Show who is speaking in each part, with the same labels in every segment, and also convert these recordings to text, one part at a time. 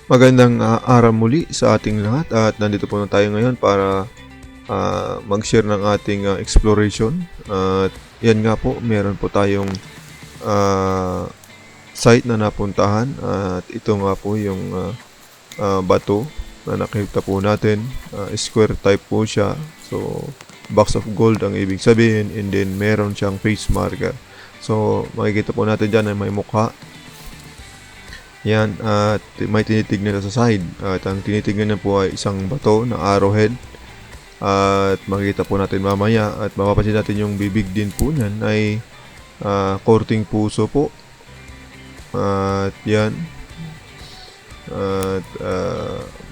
Speaker 1: Magandang araw muli sa ating lahat at nandito po na tayo ngayon para mag-share ng ating exploration. At yan nga po, meron po tayong ah, site na napuntahan at ito nga po yung bato na nakita po natin. Square type po siya. So, box of gold ang ibig sabihin, and then meron siyang face marker. So, makikita po natin dyan na may mukha. Yan, at may tinitignan na sa side. At ang tinitignan niya po ay isang bato na arrowhead. At makikita po natin mamaya at mapapansin natin yung bibig din po niyan ay korting puso po. At yan. At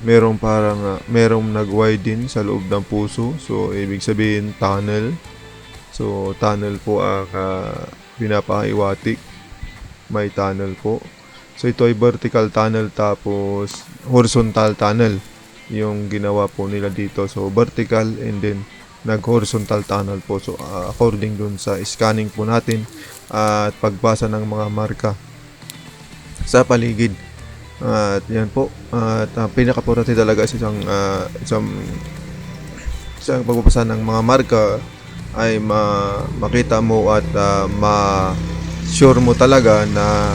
Speaker 1: merong parang merong nag-wide din sa loob ng puso. So, ibig sabihin tunnel. So, tunnel po ang pinapaiwatik. May tunnel po. So ito ay vertical tunnel tapos horizontal tunnel yung ginawa po nila dito. So vertical and then nag-horizontal tunnel po. So according dun sa scanning po natin at pagbasa ng mga marka sa paligid. At yan po. At pinaka-importante talaga is isang pagbabasa ng mga marka ay makita mo at ma-sure mo talaga na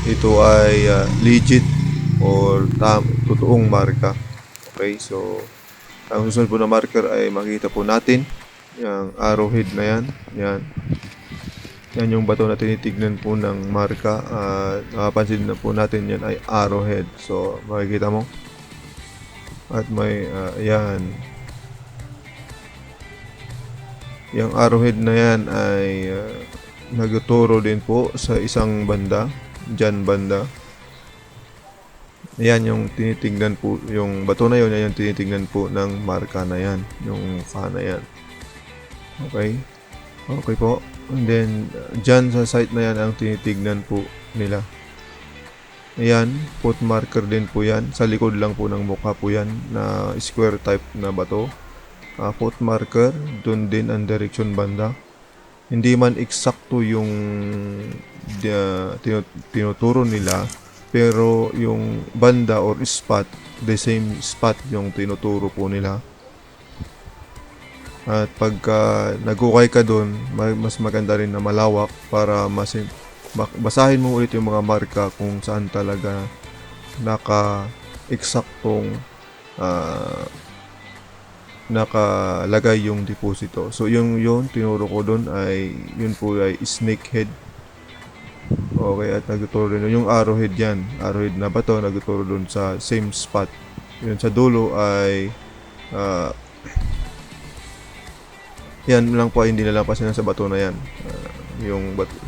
Speaker 1: ito ay legit or totoong marka. Okay, so ang susunod po na marker ay makita po natin yung arrowhead na yan. Yan yung bato na tinitignan po ng marka at mapapansin na po natin yan ay arrowhead. So makikita mo at may yan yung arrowhead na yan ay nagtuturo din po sa isang banda. Diyan banda. Ayan yung tinitingnan po, yung bato na yun, yan yung tinitingnan po ng marka na yan, yung mukha na yan. Okay? Okay po. And then, dyan sa site na yan ang tinitignan po nila. Ayan, foot marker din po yan. Sa likod lang po ng mukha po yan na square type na bato. Foot marker, dun din ang direction banda. Hindi man eksakto yung tinuturo nila, pero yung banda or spot, the same spot yung tinuturo po nila. At pagka nagukay ka doon, mas maganda rin na malawak para basahin mo ulit yung mga marka kung saan talaga naka-eksaktong nakalagay yung deposito. So yung tinuro ko doon ay yun po ay snake head. Okay, at nagtuturo rin yung arrowhead yan. Arrowhead na bato, nagtuturo doon sa same spot. Yun sa dulo ay yan lang po, hindi na lang pa sa bato na yan.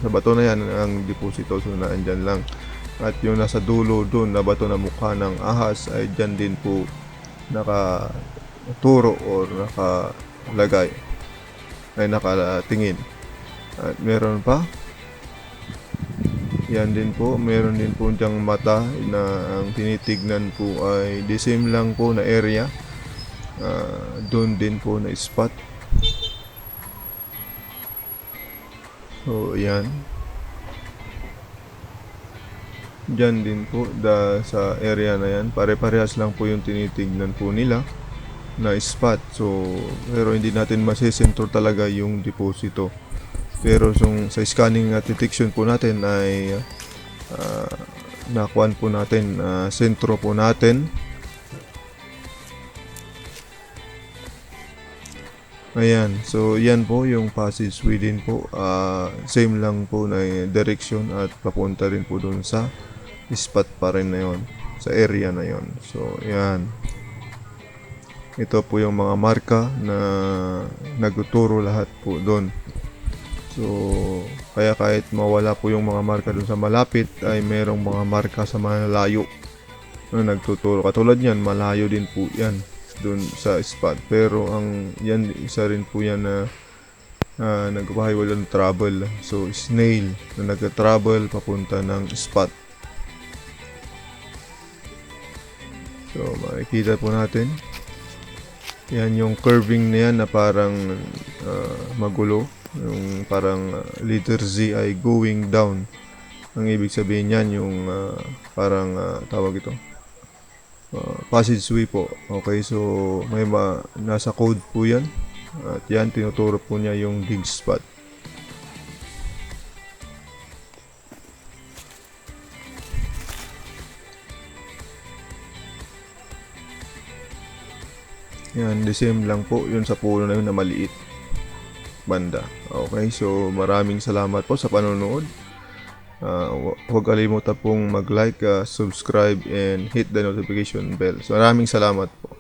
Speaker 1: Sa bato na yan ang deposito, so naandyan lang. At yung nasa dulo doon na bato na mukha ng ahas ay dyan din po nakaturo or nakalagay ay nakalatingin. At meron pa, yan din po, meron din po diyang mata na ang tinitignan po ay the same lang po na area. Doon din po na spot. So yan, dyan din po sa area na yan, pare-parehas lang po yung tinitignan po nila na spot. So pero hindi natin masisentro talaga yung deposito. Pero sa scanning detection po natin ay nakuan po natin, sentro po natin. Ayan, so yan po yung passageway din po. Same lang po na direction at papunta rin po doon sa spot pa rin na yon, sa area na yon. So yan, ito po yung mga marka na nagtuturo lahat po doon. So kaya kahit mawala po yung mga marka doon sa malapit, ay merong mga marka sa malayo na nagtuturo. Katulad yan, malayo din po yan doon sa spot. Pero ang yan, isa rin po yan na nagpahiwala ng travel. So snail na nag-travel papunta ng spot. So makikita po natin, yan yung curving na yan na parang magulo. Yung parang letter Z ay going down. Ang ibig sabihin yan yung parang tawag ito, passageway po. Okay, so nasa code po yan. At yan, tinuturo po niya yung dig spot. Yan, the same lang po yun sa puno na yun na maliit banda. Okay, so maraming salamat po sa panonood. Huwag kalimutan pong mag-like, subscribe, and hit the notification bell. So maraming salamat po.